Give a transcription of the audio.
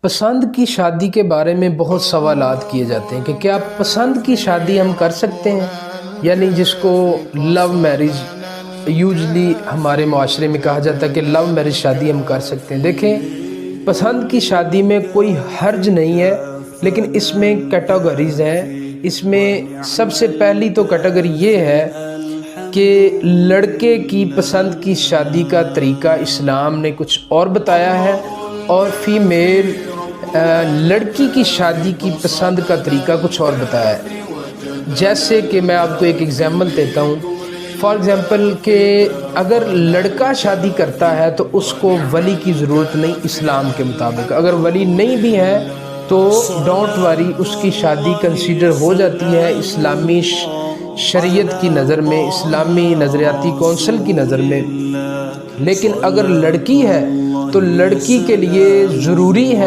پسند کی شادی کے بارے میں بہت سوالات کیے جاتے ہیں کہ کیا پسند کی شادی ہم کر سکتے ہیں، یعنی جس کو لو میرج یوزلی ہمارے معاشرے میں کہا جاتا ہے کہ لو میرج شادی ہم کر سکتے ہیں۔ دیکھیں، پسند کی شادی میں کوئی حرج نہیں ہے، لیکن اس میں کیٹیگریز ہیں۔ اس میں سب سے پہلی تو کیٹیگری یہ ہے کہ لڑکے کی پسند کی شادی کا طریقہ اسلام نے کچھ اور بتایا ہے، اور فیمیل لڑکی کی شادی کی پسند کا طریقہ کچھ اور بتایا ہے۔ جیسے کہ میں آپ کو ایک ایگزامپل دیتا ہوں، فار ایگزامپل کہ اگر لڑکا شادی کرتا ہے تو اس کو ولی کی ضرورت نہیں اسلام کے مطابق۔ اگر ولی نہیں بھی ہے تو ڈونٹ وری، اس کی شادی کنسیڈر ہو جاتی ہے اسلامی شریعت کی نظر میں، اسلامی نظریاتی کونسل کی نظر میں۔ لیکن اگر لڑکی ہے تو لڑکی کے لیے ضروری ہے